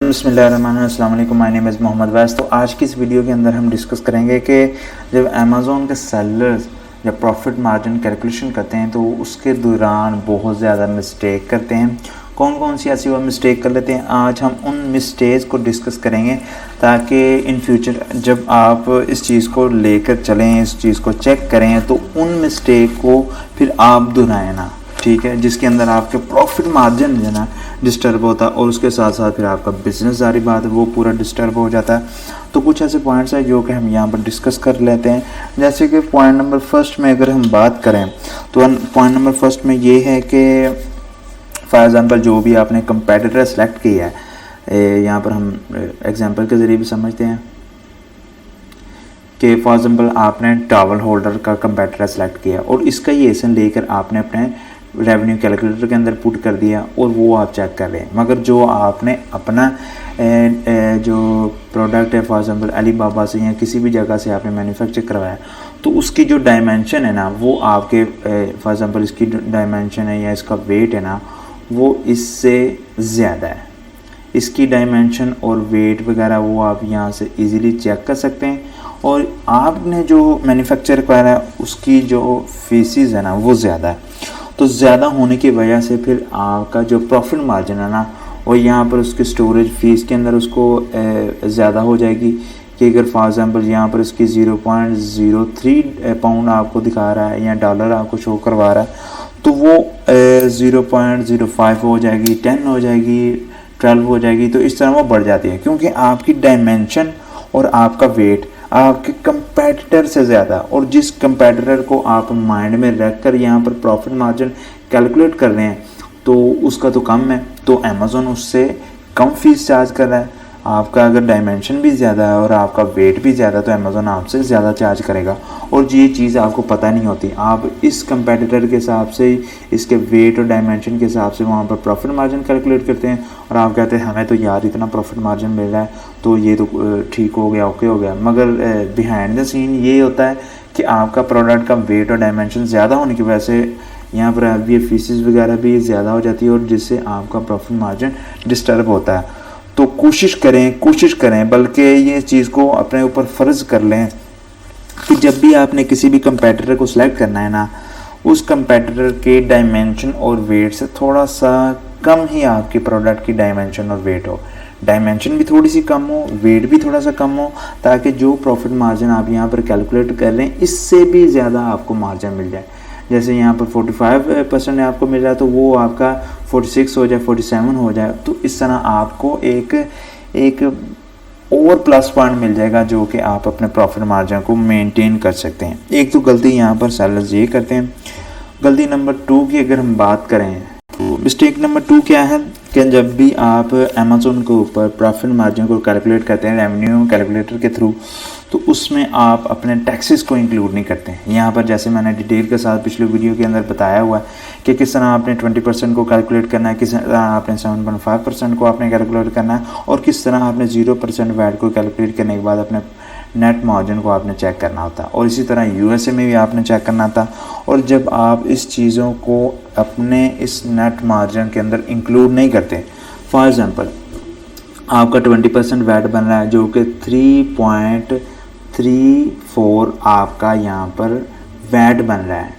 बिस्मिल्लाहिर्रहमानिर्रहीम, अस्सलाम वालेकुम, माय नेम इज़ मोहम्मद वैस। तो आज की इस वीडियो के अंदर हम डिस्कस करेंगे कि जब अमेज़ोन के सेलर्स जब प्रॉफिट मार्जिन कैलकुलेशन करते हैं तो उसके दौरान बहुत ज़्यादा मिस्टेक करते हैं। कौन कौन सी ऐसी वो मिस्टेक कर लेते हैं, आज हम उन मिस्टेक्स को डिस्कस करेंगे ताकि इन फ्यूचर जब आप इस चीज़ को लेकर चलें, इस चीज़ को चेक करें तो उन मिस्टेक को फिर आप दोहराएं ना, ठीक है, जिसके अंदर आपके प्रॉफिट मार्जिन जो है ना डिस्टर्ब होता है और उसके साथ साथ फिर आपका बिजनेस जारी बात है वो पूरा डिस्टर्ब हो जाता है। तो कुछ ऐसे पॉइंट्स हैं जो कि हम यहाँ पर डिस्कस कर लेते हैं। जैसे कि पॉइंट नंबर फर्स्ट में अगर हम बात करें तो पॉइंट नंबर फर्स्ट में ये है कि फॉर एग्ज़ाम्पल जो भी आपने कंपेटिटर सेलेक्ट किया है, यहाँ पर हम एग्जांपल के ज़रिए भी समझते हैं कि फॉर एग्ज़ाम्पल आपने टॉवल होल्डर का कंपेटिटर सेलेक्ट किया और इसका ये एसन लेकर आपने अपने रेवेन्यू कैलकुलेटर के अंदर पुट कर दिया और वो आप चेक कर रहे हैं। मगर जो आपने अपना जो प्रोडक्ट है फॉर एग्जांपल अली बाबा से या किसी भी जगह से आपने मैन्युफैक्चर करवाया तो उसकी जो डायमेंशन है ना वो आपके फॉर एग्जांपल इसकी डायमेंशन है या इसका वेट है ना वो इससे ज़्यादा है। इसकी डायमेंशन और वेट वगैरह वो आप यहाँ से इजीली चेक कर सकते हैं और आपने जो मैन्युफैक्चर कराया है उसकी जो फीसिस है ना वो ज़्यादा है। तो ज़्यादा होने की वजह से फिर आपका जो प्रॉफिट मार्जिन है ना और यहाँ पर उसकी स्टोरेज फीस के अंदर उसको ज़्यादा हो जाएगी कि अगर फॉर एग्ज़ाम्पल यहाँ पर इसकी 0.03 पाउंड आपको दिखा रहा है या डॉलर आपको शो करवा रहा है तो वो 0.05 हो जाएगी, 10 हो जाएगी, 12 हो जाएगी। तो इस तरह वो बढ़ जाती है क्योंकि आपकी डायमेंशन और आपका वेट आपके कंपेटिटर से ज़्यादा और जिस कंपेटिटर को आप माइंड में रख कर यहाँ पर प्रॉफिट मार्जिन कैलकुलेट कर रहे हैं तो उसका तो कम है, तो अमेज़ोन उससे कम फीस चार्ज कर रहा है। आपका अगर डायमेंशन भी ज़्यादा है और आपका वेट भी ज़्यादा तो अमेज़ोन आपसे ज़्यादा चार्ज करेगा और ये चीज़ आपको पता नहीं होती। आप इस कंपेटिटर के हिसाब से इसके वेट और डायमेंशन के हिसाब से वहाँ पर प्रॉफिट मार्जिन कैलकुलेट करते हैं और आप कहते हैं हमें तो यार इतना प्रॉफिट मार्जिन मिल रहा है तो ये तो ठीक हो गया, ओके हो गया। मगर बिहाइंड द सीन ये होता है कि आपका प्रोडक्ट का वेट और डायमेंशन ज़्यादा होने की वजह से यहाँ पर भी फीसिस वगैरह भी ज़्यादा हो जाती है और जिससे आपका प्रॉफिट मार्जिन डिस्टर्ब होता है। तो कोशिश करें बल्कि ये चीज़ को अपने ऊपर फ़र्ज़ कर लें कि जब भी आपने किसी भी कंपेटिटर को सिलेक्ट करना है ना उस कंपेटिटर के डायमेंशन और वेट से थोड़ा सा कम ही आपके प्रोडक्ट की डायमेंशन और वेट हो। डायमेंशन भी थोड़ी सी कम हो, वेट भी थोड़ा सा कम हो ताकि जो प्रॉफिट मार्जिन आप यहाँ पर कैलकुलेट कर रहे हैं इससे भी ज़्यादा आपको मार्जिन मिल जाए। जैसे यहाँ पर 45% आपको मिल रहा है तो वो आपका 46 हो जाए, 47 हो जाए। तो इस तरह आपको एक और प्लस पॉइंट मिल जाएगा जो कि आप अपने प्रॉफिट मार्जिन को मेंटेन कर सकते हैं। एक तो गलती यहाँ पर सेलर्स ये करते हैं। गलती नंबर 2 की अगर हम बात करें तो मिस्टेक नंबर 2 क्या है कि जब भी आप अमेज़ोन के ऊपर प्रॉफिट मार्जिन को कैलकुलेट करते हैं रेवेन्यू कैलकुलेटर के थ्रू तो उसमें आप अपने टैक्सेस को इंक्लूड नहीं करते हैं। यहाँ पर जैसे मैंने डिटेल के साथ पिछले वीडियो के अंदर बताया हुआ है कि किस तरह आपने 20% को कैलकुलेट करना है, किस तरह आपने 7.5% को आपने कैलकुलेट करना है और किस तरह आपने 0% वैट को कैलकुलेट करने के बाद अपने नेट मार्जिन को आपने चेक करना होता है। और इसी तरह यूएसए में भी आपने चेक करना था। और जब आप इस चीज़ों को अपने इस नेट मार्जिन के अंदर इंक्लूड नहीं करते, फॉर एग्ज़ाम्पल आपका 20% वैट बन रहा है जो कि 3.34 आपका यहाँ पर वैट बन रहा है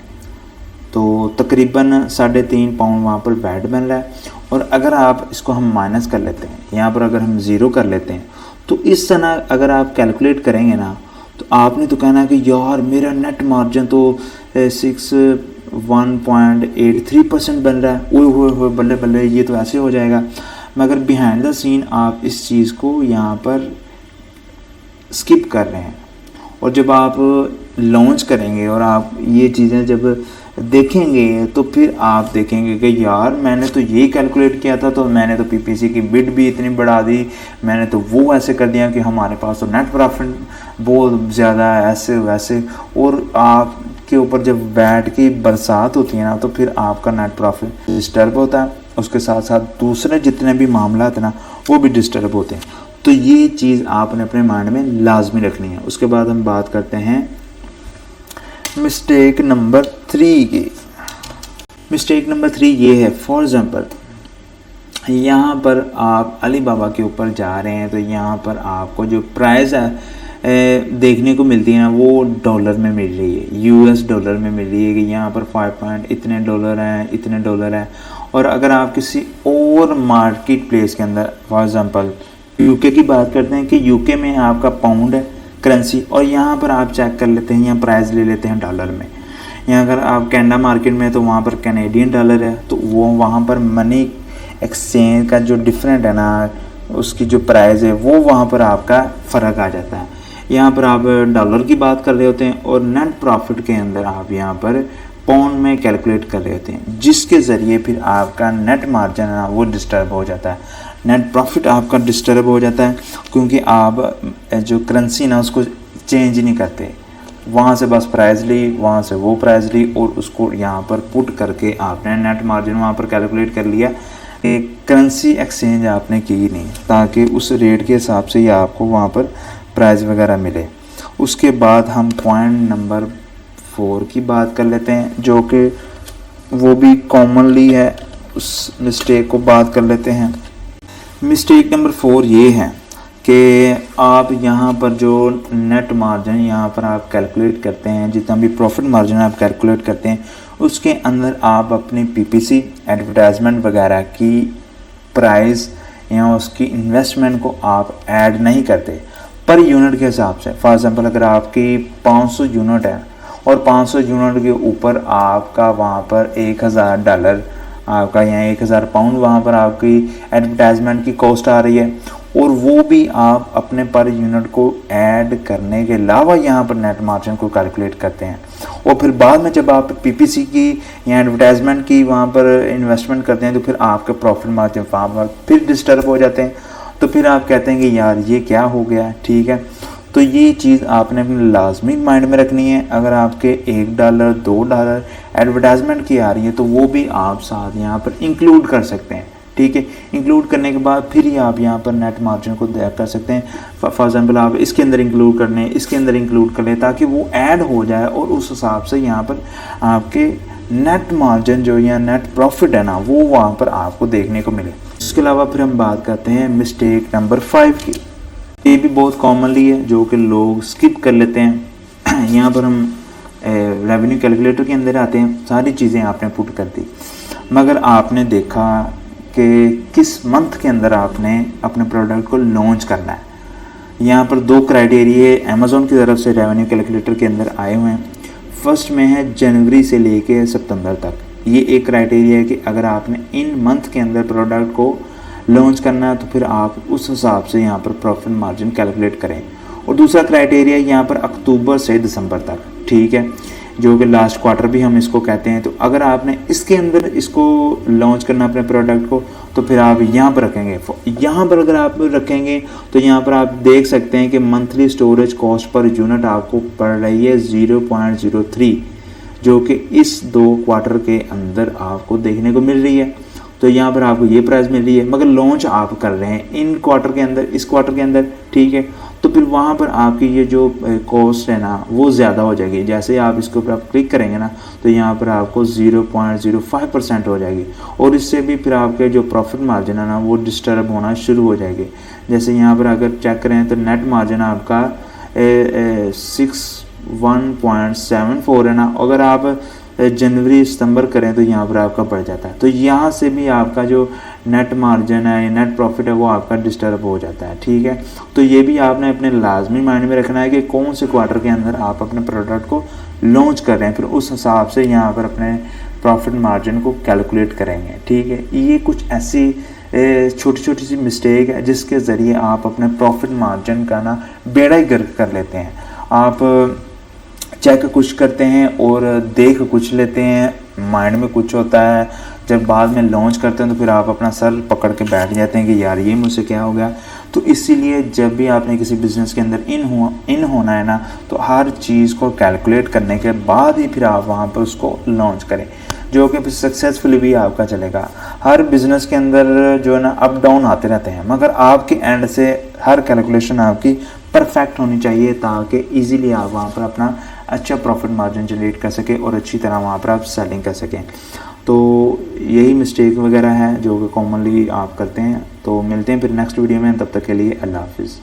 तो तकरीबन 3.5 पाउंड वहाँ पर वैट बन रहा है। और अगर आप इसको हम माइनस कर लेते हैं, यहाँ पर अगर हम ज़ीरो कर लेते हैं तो इस तरह अगर आप कैलकुलेट करेंगे ना तो आपने तो कहना कि यार मेरा नेट मार्जिन तो 1.83% बन रहा है, ओए बल्ले बल्ले ये तो ऐसे हो जाएगा। मगर बिहाइंड द सीन आप इस चीज़ को यहाँ पर स्किप कर रहे हैं और जब आप लॉन्च करेंगे और आप ये चीज़ें जब देखेंगे तो फिर आप देखेंगे कि यार मैंने तो ये कैलकुलेट किया था तो मैंने तो पीपीसी की बिड भी इतनी बढ़ा दी, मैंने तो वो ऐसे कर दिया कि हमारे पास तो नेट प्रॉफिट बहुत ज़्यादा है, ऐसे वैसे। और आपके ऊपर जब वैट की बरसात होती है ना तो फिर आपका नेट प्रॉफिट डिस्टर्ब होता है, उसके साथ साथ दूसरे जितने भी मामला है ना वो भी डिस्टर्ब होते हैं। तो ये चीज़ आपने अपने माइंड में लाजमी रखनी है। उसके बाद हम बात करते हैं मिस्टेक नंबर 3 की। मिस्टेक नंबर 3 ये है, फॉर एग्ज़ाम्पल यहाँ पर आप अलीबाबा के ऊपर जा रहे हैं तो यहाँ पर आपको जो प्राइस देखने को मिलती है ना वो डॉलर में मिल रही है, यूएस डॉलर में मिल रही है कि यहाँ पर 5 पॉइंट इतने डॉलर हैं, इतने डॉलर हैं। और अगर आप किसी और मार्केट प्लेस के अंदर फॉर एग्जांपल यूके की बात करते हैं कि यूके में आपका पाउंड है करेंसी, और यहाँ पर आप चेक कर लेते हैं, यहाँ प्राइस ले लेते हैं डॉलर में। यहाँ अगर आप कनाडा मार्केट में तो वहाँ पर कैनेडियन डॉलर है, तो वो वहाँ पर मनी एक्सचेंज का जो डिफरेंट है ना, उसकी जो प्राइस है वो वहाँ पर आपका फ़र्क आ जाता है। यहाँ पर आप डॉलर की बात कर रहे होते हैं और नेट प्रॉफिट के अंदर आप यहाँ पर पाउंड में कैलकुलेट कर रहे होते हैं, जिसके ज़रिए फिर आपका नेट मार्जिन है ना वो डिस्टर्ब हो जाता है, नेट प्रॉफिट आपका डिस्टर्ब हो जाता है, क्योंकि आप जो करेंसी ना उसको चेंज नहीं करते, वहाँ से बस प्राइस ली, वहाँ से वो प्राइस ली और उसको यहाँ पर पुट करके आपने नेट मार्जिन वहाँ पर कैलकुलेट कर लिया। एक करेंसी एक्सचेंज आपने की नहीं, ताकि उस रेट के हिसाब से ही आपको वहाँ पर प्राइस वगैरह मिले। उसके बाद हम पॉइंट नंबर 4 की बात कर लेते हैं, जो कि वो भी कॉमनली है, उस मिस्टेक को बात कर लेते हैं। मिस्टेक नंबर 4 ये है कि आप यहाँ पर जो नेट मार्जिन यहाँ पर आप कैलकुलेट करते हैं, जितना भी प्रॉफिट मार्जिन आप कैलकुलेट करते हैं, उसके अंदर आप अपनी पीपीसी एडवर्टाइजमेंट वगैरह की प्राइस या उसकी इन्वेस्टमेंट को आप ऐड नहीं करते पर यूनिट के हिसाब से। फॉर एग्जांपल अगर आपकी 500 यूनिट है और 500 यूनिट के ऊपर आपका वहाँ पर $1000 आपका यहाँ 1000 पाउंड वहाँ पर आपकी एडवर्टाइजमेंट की कॉस्ट आ रही है, और वो भी आप अपने पर यूनिट को ऐड करने के अलावा यहाँ पर नेट मार्जिन को कैलकुलेट करते हैं। और फिर बाद में जब आप पीपीसी की या एडवर्टाइजमेंट की वहाँ पर इन्वेस्टमेंट करते हैं तो फिर आपके प्रॉफिट मार्जिन वहाँ पर फिर डिस्टर्ब हो जाते हैं। तो फिर आप कहते हैं कि यार ये क्या हो गया, ठीक है। तो ये चीज़ आपने अपने लाजमी माइंड में रखनी है। अगर आपके $1 $2 एडवर्टाइजमेंट की आ रही है तो वो भी आप साथ यहाँ पर इंक्लूड कर सकते हैं, ठीक है। इंक्लूड करने के बाद फिर ही आप यहाँ पर नेट मार्जिन को कर सकते हैं। फॉर एग्जांपल आप इसके अंदर इंक्लूड करने, इसके अंदर इंक्लूड कर लें ताकि वो ऐड हो जाए और उस हिसाब से यहाँ पर आपके नेट मार्जिन जो या नेट प्रॉफिट है ना वो वहाँ पर आपको देखने को मिले। इसके अलावा फिर हम बात करते हैं मिस्टेक नंबर 5 की। ये भी बहुत कॉमनली है जो कि लोग स्किप कर लेते हैं। यहाँ पर हम रेवेन्यू कैलकुलेटर के अंदर आते हैं, सारी चीज़ें आपने पुट कर दी, मगर आपने देखा कि किस मंथ के अंदर आपने अपने प्रोडक्ट को लॉन्च करना है। यहाँ पर 2 क्राइटेरिया अमेज़ॉन की तरफ से रेवेन्यू कैलकुलेटर के अंदर आए हुए हैं। फर्स्ट में है जनवरी से लेके सितंबर तक। ये एक क्राइटेरिया है कि अगर आपने इन मंथ के अंदर प्रोडक्ट को लॉन्च करना है तो फिर आप उस हिसाब से यहाँ पर प्रॉफिट मार्जिन कैलकुलेट करें। और दूसरा क्राइटेरिया यहाँ पर अक्टूबर से दिसंबर तक, ठीक है, जो कि लास्ट क्वार्टर भी हम इसको कहते हैं। तो अगर आपने इसके अंदर इसको लॉन्च करना अपने प्रोडक्ट को तो फिर आप यहाँ पर रखेंगे। यहाँ पर अगर आप रखेंगे तो यहाँ पर आप देख सकते हैं कि monthly storage cost per unit आपको पड़ रही है 0.03, जो कि इस 2 क्वार्टर के अंदर आपको देखने को मिल रही है। तो यहाँ पर आपको ये प्राइस मिल रही है, मगर लॉन्च आप कर रहे हैं इन क्वार्टर के अंदर, इस क्वार्टर के अंदर, ठीक है। तो फिर वहाँ पर आपकी ये जो कॉस्ट है ना वो ज़्यादा हो जाएगी। जैसे आप इसके ऊपर आप क्लिक करेंगे ना तो यहाँ पर आपको 0.05% हो जाएगी, और इससे भी फिर आपके जो प्रॉफिट मार्जिन है ना वो डिस्टर्ब होना शुरू हो जाएगी। जैसे यहाँ पर अगर चेक करें तो नेट मार्जिन आपका 61.74 है ना, अगर आप जनवरी सितंबर करें तो यहाँ पर आपका बढ़ जाता है। तो यहाँ से भी आपका जो नेट मार्जिन है, नेट प्रॉफिट है, वो आपका डिस्टर्ब हो जाता है, ठीक है। तो ये भी आपने अपने लाजमी माइंड में रखना है कि कौन से क्वार्टर के अंदर आप अपने प्रोडक्ट को लॉन्च कर रहे हैं, फिर उस हिसाब से यहाँ पर अपने प्रॉफिट मार्जिन को कैलकुलेट करेंगे, ठीक है। ये कुछ ऐसी छोटी छोटी सी मिस्टेक है जिसके ज़रिए आप अपने प्रॉफिट मार्जिन का ना बेड़ा ही गर्क कर लेते हैं। आप चेक कुछ करते हैं और देख कुछ लेते हैं, माइंड में कुछ होता है, जब बाद में लॉन्च करते हैं तो फिर आप अपना सर पकड़ के बैठ जाते हैं कि यार ये मुझसे क्या हो गया। तो इसीलिए जब भी आपने किसी बिज़नेस के अंदर इन होना है ना तो हर चीज़ को कैलकुलेट करने के बाद ही फिर आप वहाँ पर उसको लॉन्च करें, जो कि फिर सक्सेसफुली भी आपका चलेगा। हर बिज़नेस के अंदर जो है ना अप डाउन आते रहते हैं, मगर आपके एंड से हर कैलकुलेशन आपकी परफेक्ट होनी चाहिए ताकि इजीली आप वहाँ पर अपना अच्छा प्रॉफिट मार्जिन जनरेट कर सकें और अच्छी तरह वहाँ पर आप सेलिंग कर सकें। तो यही मिस्टेक वगैरह है जो कि कॉमनली आप करते हैं। तो मिलते हैं फिर नेक्स्ट वीडियो में, तब तक के लिए अल्लाह हाफिज़।